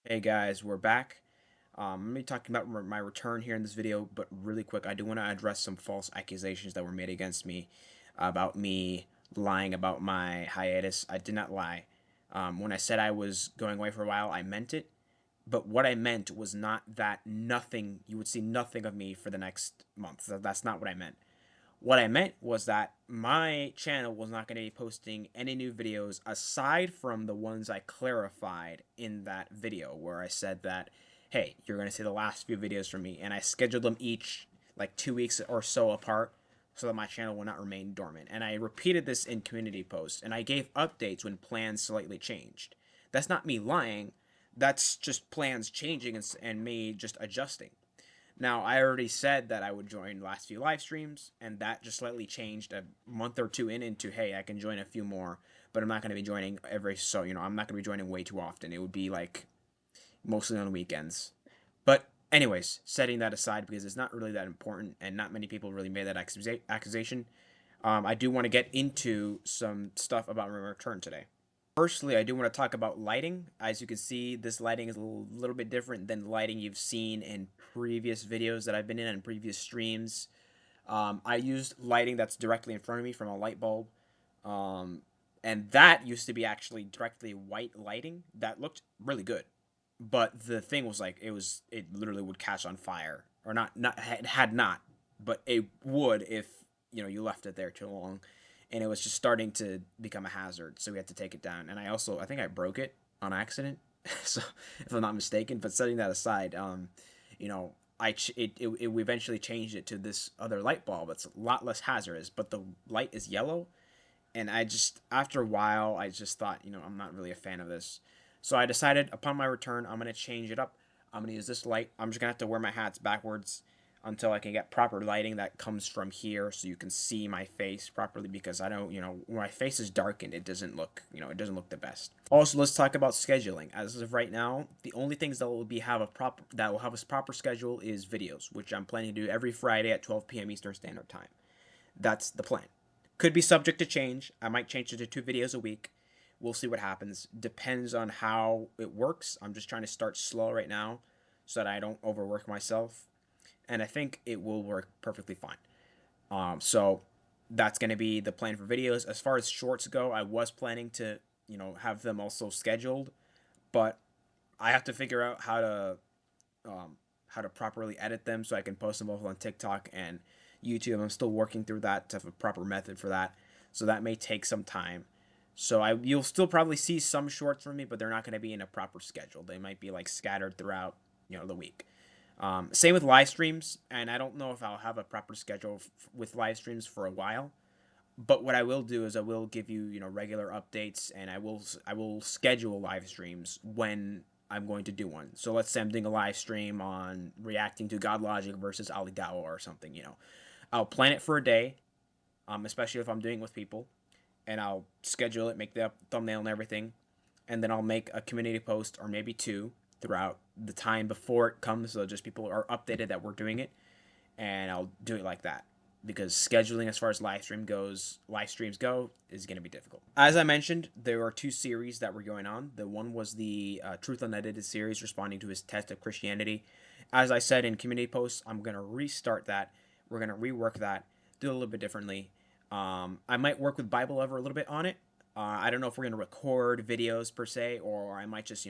Hey guys, we're back. I'm going to be talking about my return here in this video, but really quick, I do want to address some false accusations that were made against me about me lying about my hiatus. I did not lie. When I said I was going away for a while, I meant it, but what I meant was not that you would see nothing of me for the next month. That's not what I meant. What I meant was that my channel was not going to be posting any new videos aside from the ones I clarified in that video where I said that, hey, you're going to see the last few videos from me. And I scheduled them each like 2 weeks or so apart so that my channel will not remain dormant. And I repeated this in community posts and I gave updates when plans slightly changed. That's not me lying. That's just plans changing and me just adjusting. Now, I already said that I would join last few live streams, and that just slightly changed a month or two into, hey, I can join a few more, but I'm not going to be joining I'm not going to be joining way too often. It would be like mostly on weekends. But, anyways, setting that aside because it's not really that important, and not many people really made that accusation, I do want to get into some stuff about my return today. Firstly, I do want to talk about lighting. As you can see, this lighting is a little bit different than the lighting you've seen in previous videos that I've been in and previous streams. I used lighting that's directly in front of me from a light bulb. Um, and that used to be actually directly white lighting that looked really good. But the thing was like it literally would catch on fire. Or not it had not, but it would if you left it there too long, and it was just starting to become a hazard, so we had to take it down. And I think I broke it on accident, so if I'm not mistaken. But setting that aside, you know, we eventually changed it to this other light bulb that's a lot less hazardous, but the light is yellow, and I just after a while I just thought I'm not really a fan of this, so I decided upon my return I'm gonna change it up. I'm gonna use this light. I'm just gonna have to wear my hats backwards until I can get proper lighting that comes from here so you can see my face properly, because I don't, when my face is darkened, it doesn't look, it doesn't look the best. Also, let's talk about scheduling. As of right now, the only things that will have a proper schedule is videos, which I'm planning to do every Friday at 12 p.m. Eastern Standard Time. That's the plan. Could be subject to change. I might change it to 2 videos a week. We'll see what happens. Depends on how it works. I'm just trying to start slow right now so that I don't overwork myself, and I think it will work perfectly fine. So that's going to be the plan for videos. As far as shorts go, I was planning to, have them also scheduled, but I have to figure out how to properly edit them so I can post them both on TikTok and YouTube. I'm still working through that to have a proper method for that, so that may take some time. So you'll still probably see some shorts from me, but they're not going to be in a proper schedule. They might be like scattered throughout, the week. Same with live streams, and I don't know if I'll have a proper schedule with live streams for a while. But what I will do is I will give you, regular updates, and I will schedule live streams when I'm going to do one. So let's say I'm doing a live stream on reacting to God Logic versus Ali Dawah or something. I'll plan it for a day, especially if I'm doing it with people, and I'll schedule it, make the thumbnail and everything, and then I'll make a community post or maybe two throughout the time before it comes, so just people are updated that we're doing it, and I'll do it like that, because scheduling as far as live streams go, is going to be difficult. As I mentioned, there are two series that were going on. The one was the Truth Unedited series, responding to his test of Christianity. As I said in community posts, I'm going to restart that. We're going to rework that, do it a little bit differently. I might work with Bible Lover a little bit on it. I don't know if we're going to record videos per se, or I might just,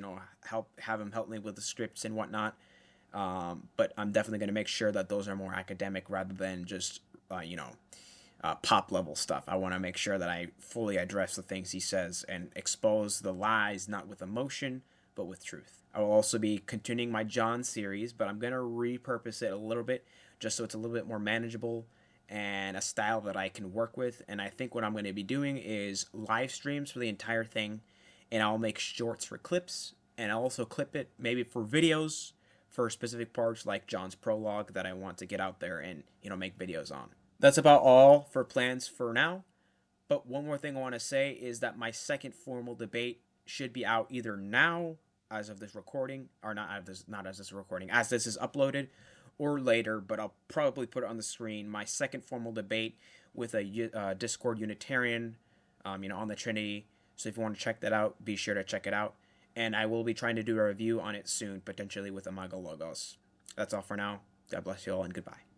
have him help me with the scripts and whatnot. But I'm definitely going to make sure that those are more academic rather than just, pop level stuff. I want to make sure that I fully address the things he says and expose the lies, not with emotion, but with truth. I will also be continuing my John series, but I'm going to repurpose it a little bit just so it's a little bit more manageable and a style that I can work with. And I think what I'm going to be doing is live streams for the entire thing, and I'll make shorts for clips, and I'll also clip it maybe for videos for specific parts like John's prologue that I want to get out there and, make videos on. That's about all for plans for now. But one more thing I want to say is that my second formal debate should be out either now, as of this recording, or not as this recording, as this is uploaded, or later. But I'll probably put it on the screen. My second formal debate with a Discord Unitarian, on the Trinity. So if you want to check that out, be sure to check it out. and I will be trying to do a review on it soon, potentially with Imago Logos. That's all for now. God bless you all, and goodbye.